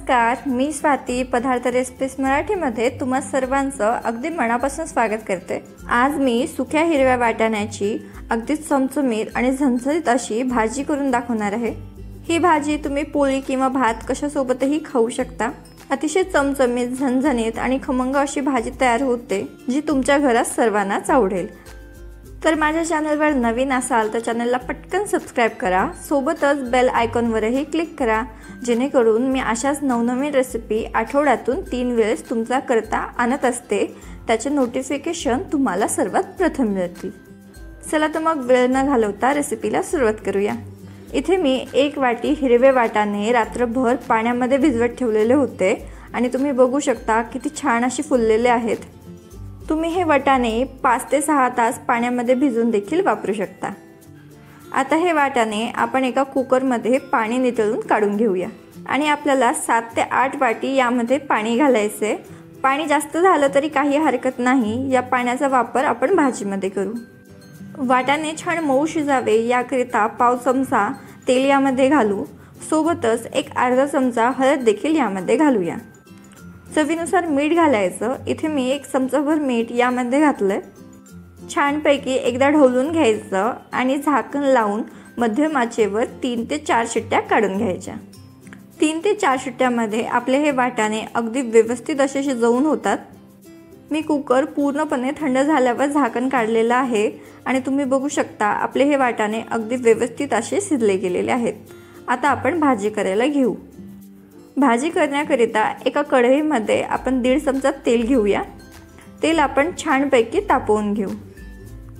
नमस्कार, मी स्वाती पदार्थ रेसिपीज मराठीमध्ये तुम्हा सर्वांचं अगदी मनापासून स्वागत करते। आज मी सुक्या हिरव्या वाटाण्याची अगदी चमचमीत आणि झणझणीत अशी भाजी करून दाखवणार आहे। ही भाजी तुम्ही पोळी किंवा भात कशासोबतही खाऊ शकता। अतिशय चमचमीत, झणझणीत आणि खमंग अशी भाजी तयार होते, जी तुमच्या घरात सर्वांनाच आवडेल। तर माझ्या चॅनलवर नवीन असाल तर चॅनलला पटकन सबस्क्राइब करा, सोबतच बेल आयकॉनवरही क्लिक करा, जेणेकरून मी अशाच नवनवीन रेसिपी आठवड्यातून 3 वेळेस तुमचा करता आणत असते, त्याचे नोटिफिकेशन तुम्हाला सर्वात प्रथम मिळतील। चला तर मग वेळ न घालवता रेसिपीला सुरुवात करूया। इथे मी 1 वाटी हिरवे वाटाणे रात्रभर पाण्यामध्ये भिजवत ठेवलेले होते आणि तुम्ही बघू शकता किती छान अशी फुललेले आहेत। तुम्ही हे वाटाणे 5 ते 6 तास पाण्यामध्ये भिजवून देखील वापरू शकता। आता हे वाटाणे आपण एका कुकरमध्ये पाणी नितळून काढून घेऊया आणि आपल्याला 7 ते 8 वाटी यामध्ये पाणी घालायचे। पाणी जास्त झालं तरी काही हरकत नाही, या पाण्याचा वापर आपण भाजीमध्ये करू। वाटाणे छान मऊ शिजावे याकरिता पाव चमचा तेल यामध्ये घालू, सोबतच एक अर्धा चमचा हळद देखील यामध्ये घालूया। चवीनुसार मीठ घालायचं। इथे मी 1 चमचाभर मीठ यामध्ये घातलंय। छानपैकी एकदा ढवळून घ्यायचं आणि झाकण लावून मध्यम आचेवर 3 ते 4 शिट्ट्या काढून घ्यायच्या। 3 ते 4 शिट्ट्यामध्ये आपले हे वाटाणे अगदी व्यवस्थित असे शिजवून होतात। मी कुकर पूर्णपणे थंड झाल्यावर झाकण काढलेलं आहे आणि तुम्ही बघू शकता आपले हे वाटाणे अगदी व्यवस्थित असे शिजले गेलेले आहेत। आता आपण भाजी करायला घेऊ। भाजी करण्याकरिता एका कढईमध्ये आपण 1.5 चमचा तेल घेऊया। तेल आपण छानपैकी तापवून घेऊ।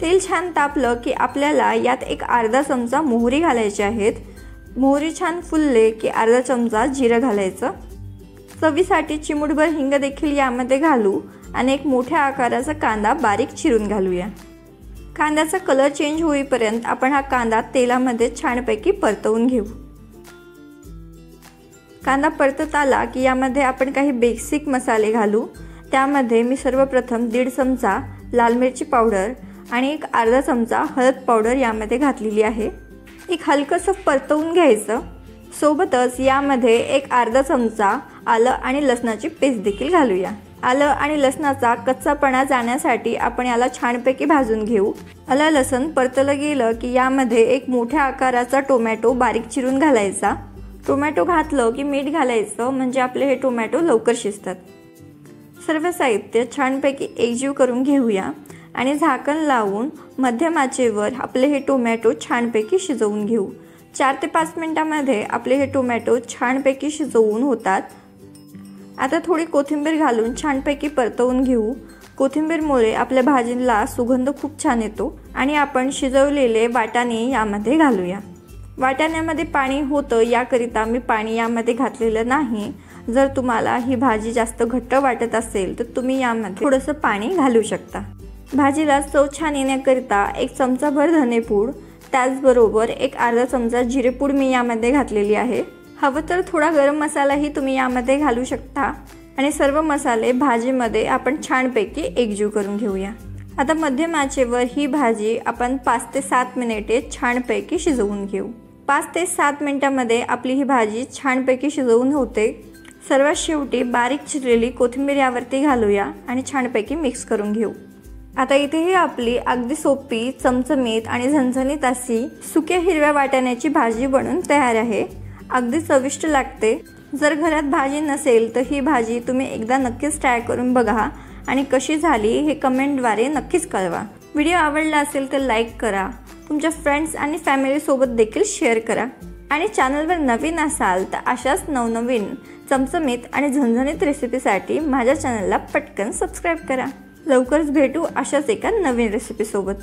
तेल छान तापलं की आपल्याला यात एक अर्धा चमचा मोहरी घालायची आहेत। मोहरी छान फुलले की अर्धा चमचा जिरं घालायचं। चवीसाठी चिमूटभर हिंग देखील यामध्ये घालू आणि एक मोठ्या आकाराचा कांदा बारीक चिरून घालूया। कांद्याचा कलर चेंज होईपर्यंत आपण हा कांदा तेलामध्ये छानपैकी परतवून घेऊ। कांदा परतत आला की यामध्ये आपण काही बेसिक मसाले घालू। त्यामध्ये मी सर्वप्रथम 1.5 चमचा लाल मिरची पावडर आणि एक अर्धा चमचा हळद पावडर यामध्ये घातलेली आहे। एक हलकंसं परतवून घ्यायचं। सोबतच यामध्ये एक अर्धा चमचा आलं आणि लसणाची पेस्ट देखील घालूया। आलं आणि लसणाचा कच्चापणा जाण्यासाठी आपण याला छानपैकी भाजून घेऊ। आलं लसण परतलं गेलं की यामध्ये एक मोठ्या आकाराचा टोमॅटो बारीक चिरून घालायचा। टोमॅटो घातलं की मीठ घालायचं, म्हणजे आपले हे टोमॅटो लवकर शिजतात। सर्व साहित्य छानपैकी एकजीव करून घेऊया आणि झाकण लावून मध्यम आचेवर आपले हे टोमॅटो छानपैकी शिजवून घेऊ। 4 ते 5 मिनिटांमध्ये आपले हे टोमॅटो छानपैकी शिजवून होतात। आता थोडी कोथिंबीर घालून छानपैकी परतवून घेऊ। कोथिंबीरमुळे आपल्या भाजीला सुगंध खूप छान येतो आणि आपण शिजवलेले वाटाणे यामध्ये घालूया। वाटाण्यामध्ये पाणी होतं याकरिता मी पाणी यामध्ये घातलेलं नाही। जर तुम्हाला ही भाजी जास्त घट्ट वाटत असेल तर तुम्ही यामध्ये थोडंसं पाणी घालू शकता। भाजीला चव छान येण्याकरिता 1 चमचाभर धनेपूड, त्याचबरोबर एक अर्धा चमचा जिरेपूड मी यामध्ये घातलेली आहे। हवं तर थोडा गरम मसालाही तुम्ही यामध्ये घालू शकता आणि सर्व मसाले भाजीमध्ये आपण छानपैकी एकजीव करून घेऊया। आता मध्यम आचेवर ही भाजी आपण 5 ते 7 मिनिटे छानपैकी शिजवून घेऊ। 5 ते 7 मिनिटांमध्ये आपली ही भाजी छानपैकी शिजवून होते। सर्वात शेवटी बारीक चिरलेली कोथिंबीर यावरती घालूया आणि छानपैकी मिक्स करून घेऊ। आता इथे ही आपली अगदी सोपी, चमचमीत आणि झणझणीत अशी सुक्या हिरव्या वाटाण्याची भाजी बनून तयार आहे। अगदी चविष्ट लागते। जर घरात भाजी नसेल तर ही भाजी तुम्ही एकदा नक्कीच ट्राय करून बघा आणि कशी झाली हे कमेंटद्वारे नक्कीच कळवा। व्हिडिओ आवडला असेल तर लाईक करा, तुमच्या फ्रेंड्स आणि फॅमिलीसोबत देखील शेअर करा आणि चॅनलवर नवीन असाल तर अशाच नवनवीन चमचमीत आणि झणझणीत रेसिपीसाठी माझ्या चॅनलला पटकन सबस्क्राइब करा। लवकरच भेटू अशाच एका नवीन रेसिपीसोबत।